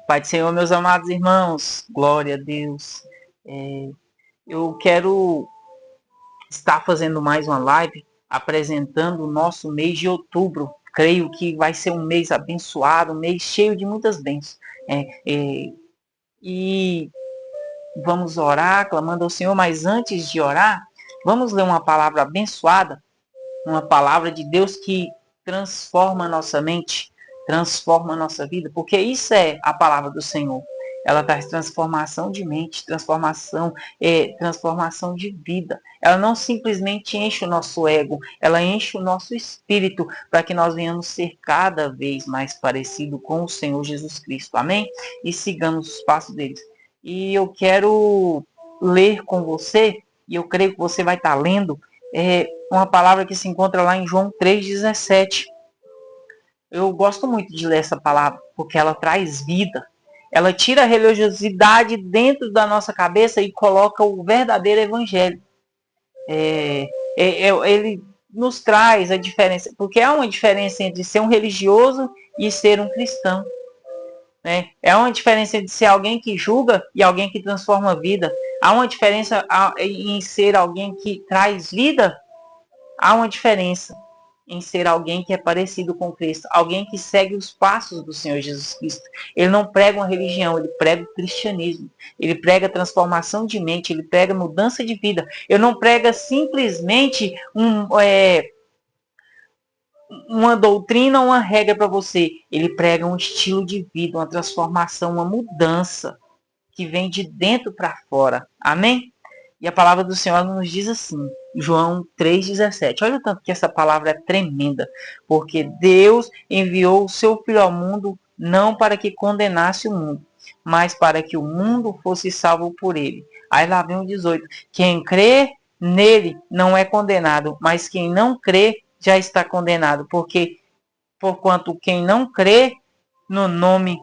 Pai do Senhor, meus amados irmãos, glória a Deus. Eu quero estar fazendo mais uma live apresentando o nosso mês de outubro. Creio que vai ser um mês abençoado, um mês cheio de muitas bênçãos. E vamos orar, clamando ao Senhor, mas antes de orar, vamos ler uma palavra abençoada, uma palavra de Deus que transforma a nossa mente, transforma a nossa vida, porque isso é a palavra do Senhor. Ela traz transformação de mente, transformação de vida. Ela não simplesmente enche o nosso ego, ela enche o nosso espírito para que nós venhamos ser cada vez mais parecido com o Senhor Jesus Cristo. Amém? E sigamos os passos deles. E eu quero ler com você, e eu creio que você vai estar lendo, uma palavra que se encontra lá em João 3,17. Eu gosto muito de ler essa palavra, porque ela traz vida. Ela tira a religiosidade dentro da nossa cabeça e coloca o verdadeiro evangelho. Ele nos traz a diferença, porque há uma diferença entre ser um religioso e ser um cristão. Né? É uma diferença de ser alguém que julga e alguém que transforma a vida. Há uma diferença em ser alguém que traz vida. Há uma diferença em ser alguém que é parecido com Cristo, alguém que segue os passos do Senhor Jesus Cristo. Ele não prega uma religião, ele prega o cristianismo. Ele prega transformação de mente, ele prega mudança de vida. Ele não prega simplesmente uma doutrina ou uma regra para você. Ele prega um estilo de vida, uma transformação, uma mudança que vem de dentro para fora. Amém? E a palavra do Senhor nos diz assim, João 3,17. Olha o tanto que essa palavra é tremenda. Porque Deus enviou o seu Filho ao mundo não para que condenasse o mundo, mas para que o mundo fosse salvo por ele. Aí lá vem o 18. Quem crê nele não é condenado, mas quem não crê já está condenado. Porque, porquanto quem não crê no nome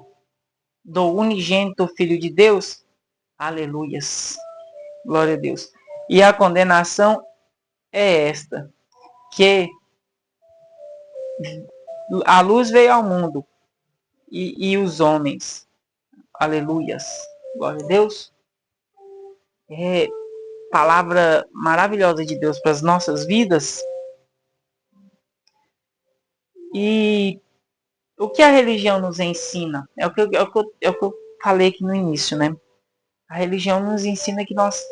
do unigênito Filho de Deus, aleluias, glória a Deus. E a condenação é esta, que a luz veio ao mundo e os homens, aleluias, glória a Deus, é palavra maravilhosa de Deus para as nossas vidas. E o que a religião nos ensina? É o que eu falei aqui no início, né? A religião nos ensina que nós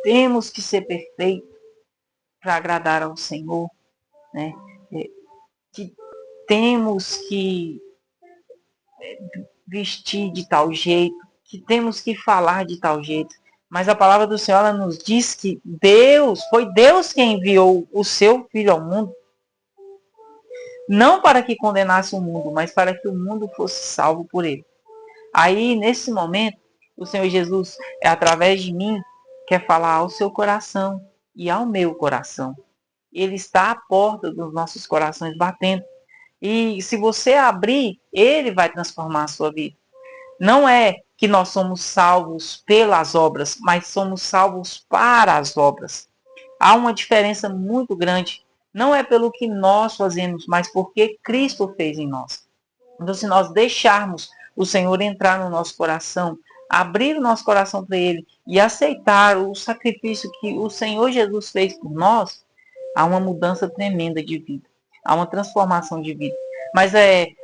temos que ser perfeitos para agradar ao Senhor, né? Que temos que vestir de tal jeito, que temos que falar de tal jeito. Mas a palavra do Senhor ela nos diz que foi Deus quem enviou o seu Filho ao mundo, não para que condenasse o mundo, mas para que o mundo fosse salvo por ele. Aí, nesse momento, o Senhor Jesus, através de mim, quer falar ao seu coração e ao meu coração. Ele está à porta dos nossos corações batendo. E se você abrir, ele vai transformar a sua vida. Não é que nós somos salvos pelas obras, mas somos salvos para as obras. Há uma diferença muito grande. Não é pelo que nós fazemos, mas porque Cristo fez em nós. Então, se nós deixarmos o Senhor entrar no nosso coração, abrir o nosso coração para Ele e aceitar o sacrifício que o Senhor Jesus fez por nós, há uma mudança tremenda de vida. Há uma transformação de vida. Mas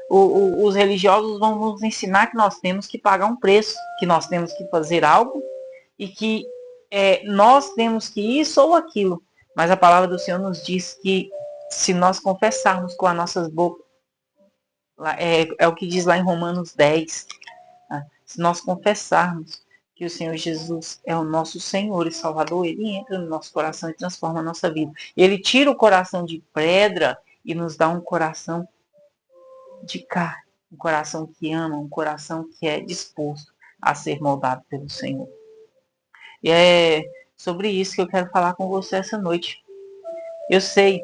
os religiosos vão nos ensinar que nós temos que pagar um preço, que nós temos que fazer algo e que nós temos que isso ou aquilo. Mas a palavra do Senhor nos diz que se nós confessarmos com as nossas bocas, é o que diz lá em Romanos 10, né? Se nós confessarmos que o Senhor Jesus é o nosso Senhor e Salvador, ele entra no nosso coração e transforma a nossa vida. Ele tira o coração de pedra e nos dá um coração de carne, um coração que ama, um coração que é disposto a ser moldado pelo Senhor. E é sobre isso que eu quero falar com você essa noite. Eu sei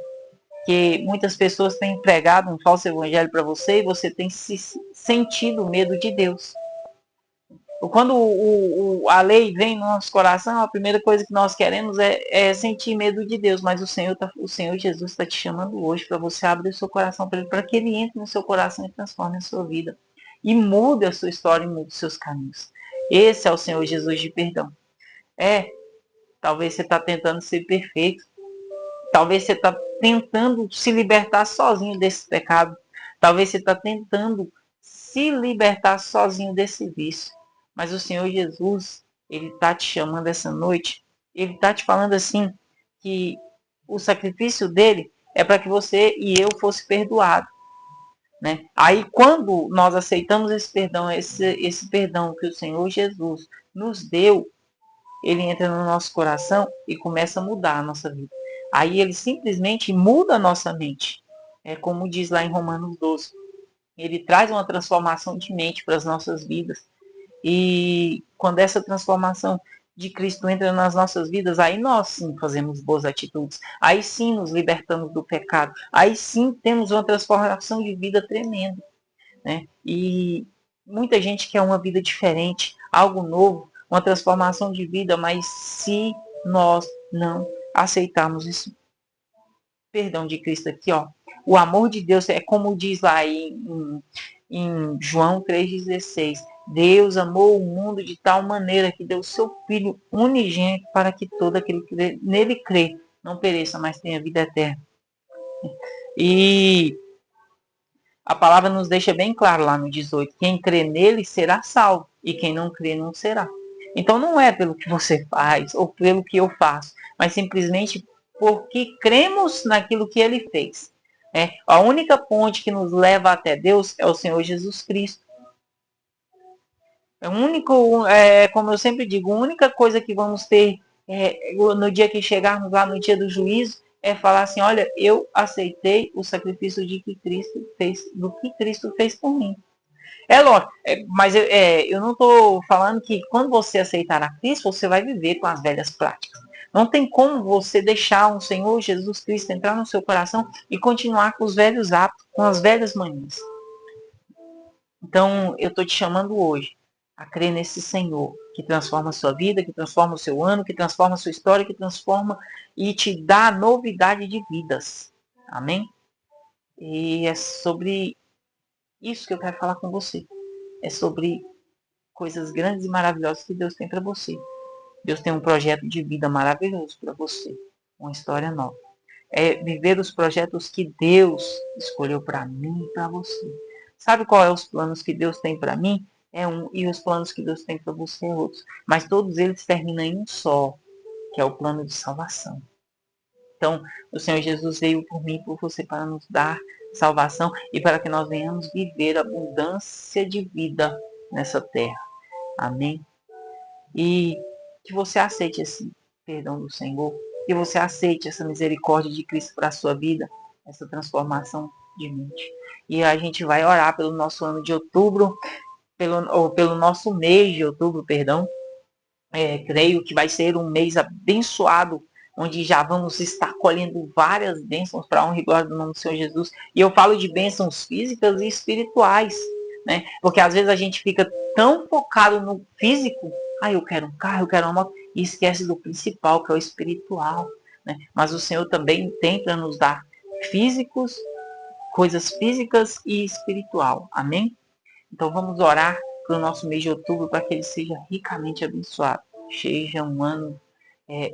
que muitas pessoas têm pregado um falso evangelho para você e você tem sentido medo de Deus. Quando a lei vem no nosso coração, a primeira coisa que nós queremos é sentir medo de Deus. Mas o Senhor Jesus está te chamando hoje para você abrir o seu coração para Ele, para que Ele entre no seu coração e transforme a sua vida. e mude a sua história e mude os seus caminhos. Esse é o Senhor Jesus de perdão. Talvez você está tentando ser perfeito. Talvez você está tentando se libertar sozinho desse pecado. Talvez você está tentando se libertar sozinho desse vício. Mas o Senhor Jesus, Ele está te chamando essa noite. Ele está te falando assim, que o sacrifício dele é para que você e eu fosse perdoado. Né? Aí quando nós aceitamos esse perdão, esse perdão que o Senhor Jesus nos deu, ele entra no nosso coração e começa a mudar a nossa vida. Aí ele simplesmente muda a nossa mente. É como diz lá em Romanos 12. Ele traz uma transformação de mente para as nossas vidas. E quando essa transformação de Cristo entra nas nossas vidas, aí nós sim fazemos boas atitudes. Aí sim nos libertamos do pecado. Aí sim temos uma transformação de vida tremenda. Né? E muita gente quer uma vida diferente, algo novo, uma transformação de vida, mas se nós não aceitarmos esse perdão de Cristo aqui, ó, o amor de Deus é como diz lá em João 3,16, Deus amou o mundo de tal maneira que deu o seu Filho unigênito para que todo aquele que nele crê não pereça, mas tenha vida eterna. E a palavra nos deixa bem claro lá no 18, quem crê nele será salvo, e quem não crê não será. Então não é pelo que você faz, ou pelo que eu faço, mas simplesmente porque cremos naquilo que ele fez. A única ponte que nos leva até Deus é o Senhor Jesus Cristo. É o único, como eu sempre digo, a única coisa que vamos ter no dia que chegarmos lá no dia do juízo é falar assim, olha, eu aceitei o sacrifício de que Cristo fez, do que Cristo fez por mim. É lógico, mas eu não estou falando que quando você aceitar a Cristo, você vai viver com as velhas práticas. Não tem como você deixar o Senhor Jesus Cristo entrar no seu coração e continuar com os velhos hábitos, com as velhas manias. Então, eu estou te chamando hoje a crer nesse Senhor, que transforma a sua vida, que transforma o seu ano, que transforma a sua história, que transforma e te dá novidade de vidas. Amém? E é sobre isso que eu quero falar com você. É sobre coisas grandes e maravilhosas que Deus tem para você. Deus tem um projeto de vida maravilhoso para você. Uma história nova. É viver os projetos que Deus escolheu para mim e para você. Sabe qual é os planos que Deus tem para mim? É um, e os planos que Deus tem para você é outros. Mas todos eles terminam em um só, que é o plano de salvação. Então, o Senhor Jesus veio por mim e por você para nos dar salvação e para que nós venhamos viver abundância de vida nessa terra. Amém? E que você aceite esse perdão do Senhor, que você aceite essa misericórdia de Cristo para a sua vida, essa transformação de mente. E a gente vai orar pelo nosso ano de outubro, pelo nosso mês de outubro, perdão. Creio que vai ser um mês abençoado, onde já vamos estar colhendo várias bênçãos para a honra e glória do nome do Senhor Jesus. E eu falo de bênçãos físicas e espirituais, né? Porque às vezes a gente fica tão focado no físico, eu quero um carro, eu quero uma moto, e esquece do principal, que é o espiritual, né? Mas o Senhor também tem para nos dar físicos, coisas físicas e espiritual. Amém? Então vamos orar para o nosso mês de outubro, para que ele seja ricamente abençoado. Seja um ano,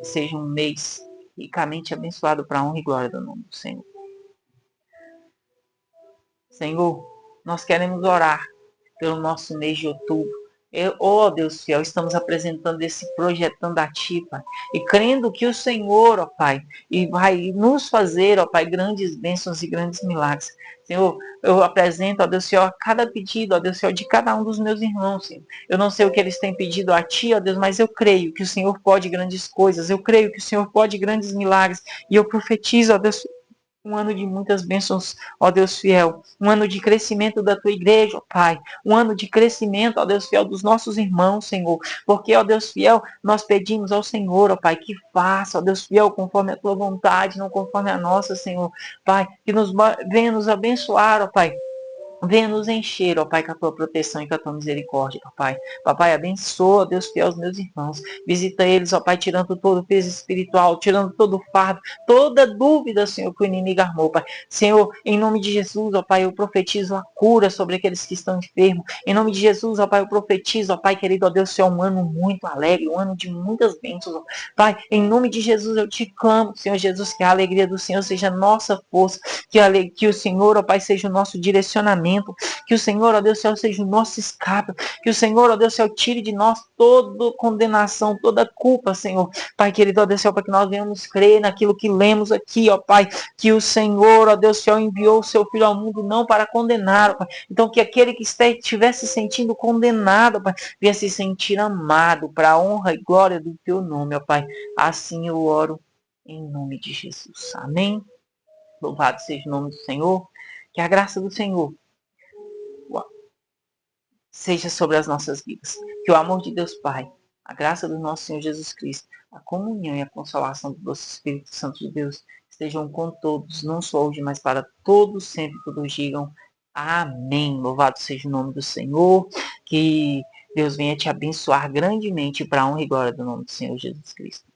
seja um mês ricamente abençoado para a honra e glória do nome do Senhor. Senhor, nós queremos orar pelo nosso mês de outubro. Deus fiel, estamos apresentando esse projetando a Ti, Pai, e crendo que o Senhor, ó Pai, e vai nos fazer, ó Pai, grandes bênçãos e grandes milagres. Senhor, eu apresento, ó Deus Senhor, cada pedido, ó Deus Senhor, de cada um dos meus irmãos, Senhor. Eu não sei o que eles têm pedido a Ti, ó Deus, mas eu creio que o Senhor pode grandes coisas, eu creio que o Senhor pode grandes milagres, e eu profetizo, ó Deus, um ano de muitas bênçãos, ó Deus fiel. Um ano de crescimento da tua igreja, ó Pai. Um ano de crescimento, ó Deus fiel, dos nossos irmãos, Senhor. Porque, ó Deus fiel, nós pedimos ao Senhor, ó Pai, que faça, ó Deus fiel, conforme a tua vontade, não conforme a nossa, Senhor. Pai, que venha nos abençoar, ó Pai, Venha nos encher, ó Pai, com a tua proteção e com a tua misericórdia, papai. Papai, abençoa, Deus fiel, os meus irmãos. Visita eles, ó Pai, tirando todo o peso espiritual, tirando todo o fardo, toda dúvida, Senhor, que o inimigo armou, Pai. Senhor, em nome de Jesus, ó Pai, eu profetizo a cura sobre aqueles que estão enfermos. Em nome de Jesus, ó Pai, eu profetizo, ó Pai, querido, ó Deus, Senhor, um ano muito alegre, um ano de muitas bênçãos, ó Pai. Em nome de Jesus, eu te clamo, Senhor Jesus, que a alegria do Senhor seja nossa força, que o Senhor, ó Pai, seja o nosso direcionamento, que o Senhor, ó Deus céu, seja o nosso escape, que o Senhor, ó Deus céu, tire de nós toda condenação, toda culpa, Senhor. Pai querido, ó Deus céu, para que nós venhamos crer naquilo que lemos aqui, ó Pai, que o Senhor, ó Deus céu, enviou o seu Filho ao mundo não para condenar, ó Pai. Então que aquele que estivesse se sentindo condenado, ó Pai, venha se sentir amado para a honra e glória do teu nome, ó Pai. Assim eu oro em nome de Jesus. Amém. Louvado seja o nome do Senhor. Que a graça do Senhor seja sobre as nossas vidas. Que o amor de Deus Pai, a graça do nosso Senhor Jesus Cristo, a comunhão e a consolação do doce Espírito Santo de Deus estejam com todos, não só hoje, mas para todos sempre, todos digam amém. Louvado seja o nome do Senhor. Que Deus venha te abençoar grandemente para a honra e glória do nome do Senhor Jesus Cristo.